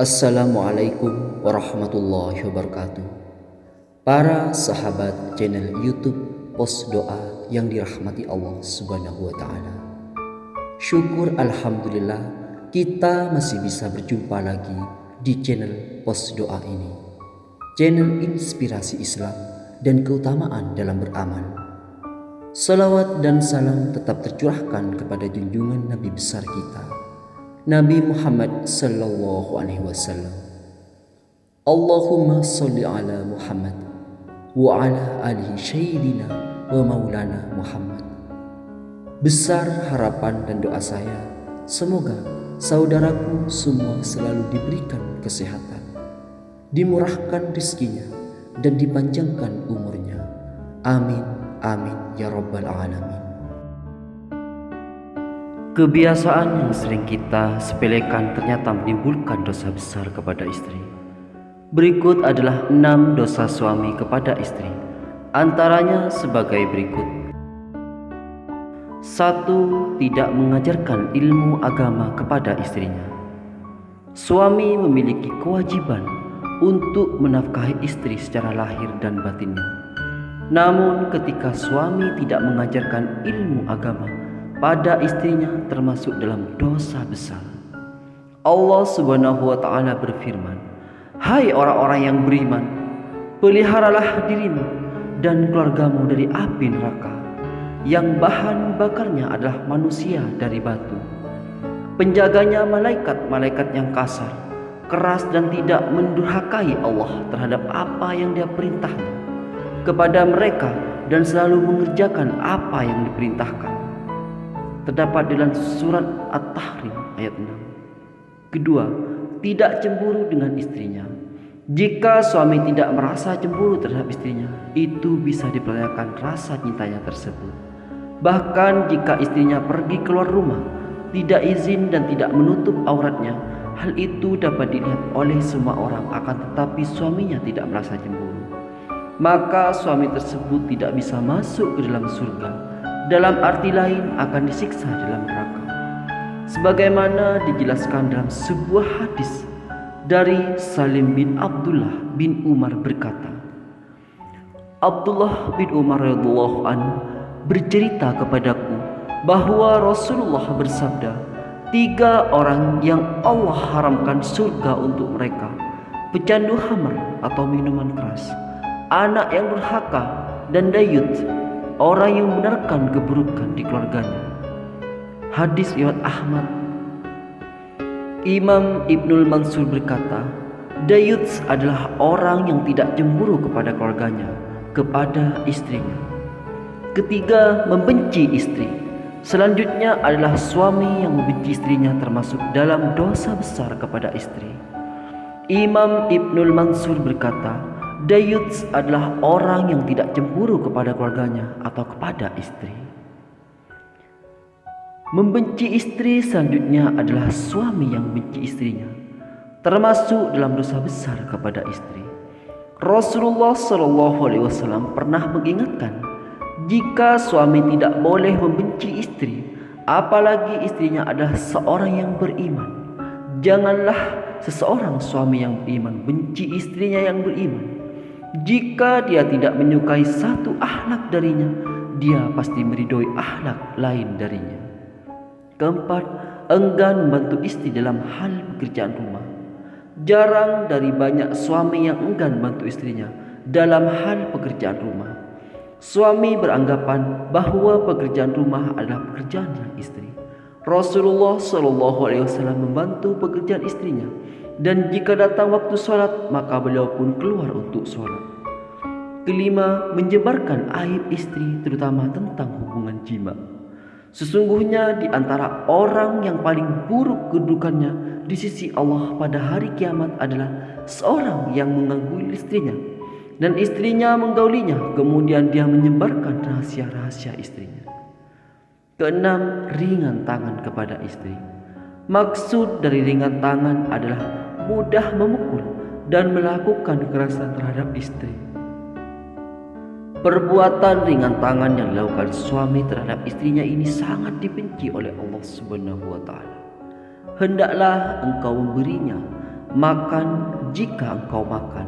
Assalamualaikum warahmatullahi wabarakatuh. Para sahabat channel YouTube Pos Doa yang dirahmati Allah Subhanahu wa taala. Syukur alhamdulillah kita masih bisa berjumpa lagi di channel Pos Doa ini. Channel inspirasi Islam dan keutamaan dalam beramal. Salawat dan salam tetap tercurahkan kepada junjungan Nabi besar kita, Nabi Muhammad sallallahu alaihi wasallam. Allahumma sholli ala Muhammad wa ala alihi sayyidina wa maulana Muhammad. Besar harapan dan doa saya, semoga saudaraku semua selalu diberikan kesehatan, dimurahkan rezekinya, dan dipanjangkan umurnya. Amin, amin ya rabbal alamin. Kebiasaan yang sering kita sepelekan ternyata menimbulkan dosa besar kepada istri. Berikut adalah 6 dosa suami kepada istri. Antaranya sebagai berikut. 1. Tidak mengajarkan ilmu agama kepada istrinya. Suami memiliki kewajiban untuk menafkahi istri secara lahir dan batinnya. Namun ketika suami tidak mengajarkan ilmu agama pada istrinya, termasuk dalam dosa besar. Allah Subhanahu wa taala berfirman, "Hai orang-orang yang beriman, peliharalah dirimu dan keluargamu dari api neraka yang bahan bakarnya adalah manusia dari batu. Penjaganya malaikat-malaikat yang kasar, keras dan tidak mendurhakai Allah terhadap apa yang Dia perintahnya kepada mereka dan selalu mengerjakan apa yang diperintahkan." Terdapat dalam surat At-Tahrim ayat 6. Kedua, tidak cemburu dengan istrinya. Jika suami tidak merasa cemburu terhadap istrinya, itu bisa dipertanyakan rasa cintanya tersebut. Bahkan jika istrinya pergi keluar rumah, tidak izin dan tidak menutup auratnya, hal itu dapat dilihat oleh semua orang, akan tetapi suaminya tidak merasa cemburu, maka suami tersebut tidak bisa masuk ke dalam surga. Dalam arti lain, akan disiksa dalam neraka. Sebagaimana dijelaskan dalam sebuah hadis dari Salim bin Abdullah bin Umar berkata, Abdullah bin Umar radhiyallahu anhu bercerita kepadaku bahwa Rasulullah bersabda, 3 orang yang Allah haramkan surga untuk mereka: pecandu khamr atau minuman keras, anak yang durhaka, dan dayut, orang yang membenarkan keburukan di keluarganya. Hadis riwayat Ahmad. Imam Ibnul Mansur berkata, dayut adalah orang yang tidak cemburu kepada keluarganya, kepada istrinya. Ketiga, membenci istri. Selanjutnya adalah suami yang membenci istrinya, termasuk dalam dosa besar kepada istri. Imam Ibnul Mansur berkata, dayut adalah orang yang tidak cemburu kepada keluarganya atau kepada istri. Membenci istri selanjutnya adalah suami yang membenci istrinya, termasuk dalam dosa besar kepada istri. Rasulullah SAW pernah mengingatkan, jika suami tidak boleh membenci istri, apalagi istrinya adalah seorang yang beriman. Janganlah seseorang suami yang beriman benci istrinya yang beriman. Jika dia tidak menyukai satu akhlak darinya, dia pasti meridhoi akhlak lain darinya. Keempat, enggan membantu istri dalam hal pekerjaan rumah. Jarang dari banyak suami yang enggan membantu istrinya dalam hal pekerjaan rumah. Suami beranggapan bahwa pekerjaan rumah adalah pekerjaan istri. Rasulullah SAW membantu pekerjaan istrinya, dan jika datang waktu sholat, maka beliau pun keluar untuk sholat. Kelima, menyebarkan aib istri, terutama tentang hubungan jima. Sesungguhnya di antara orang yang paling buruk kedudukannya di sisi Allah pada hari kiamat adalah seorang yang mengganggu istrinya, dan istrinya menggaulinya, kemudian dia menyebarkan rahasia-rahasia istrinya. Keenam, ringan tangan kepada istri. Maksud dari ringan tangan adalah mudah memukul dan melakukan kekerasan terhadap istri. Perbuatan ringan tangan yang dilakukan suami terhadap istrinya ini sangat dibenci oleh Allah Subhanahu wa taala. Hendaklah engkau memberinya makan jika engkau makan,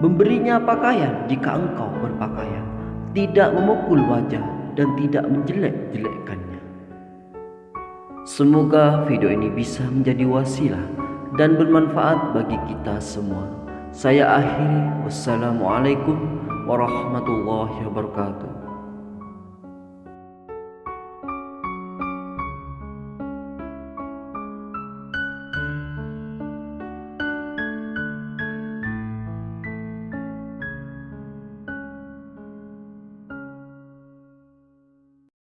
memberinya pakaian jika engkau berpakaian, tidak memukul wajah dan tidak menjelek-jelekkannya. Semoga video ini bisa menjadi wasilah dan bermanfaat bagi kita semua. Saya akhiri, wassalamualaikum warahmatullahi wabarakatuh.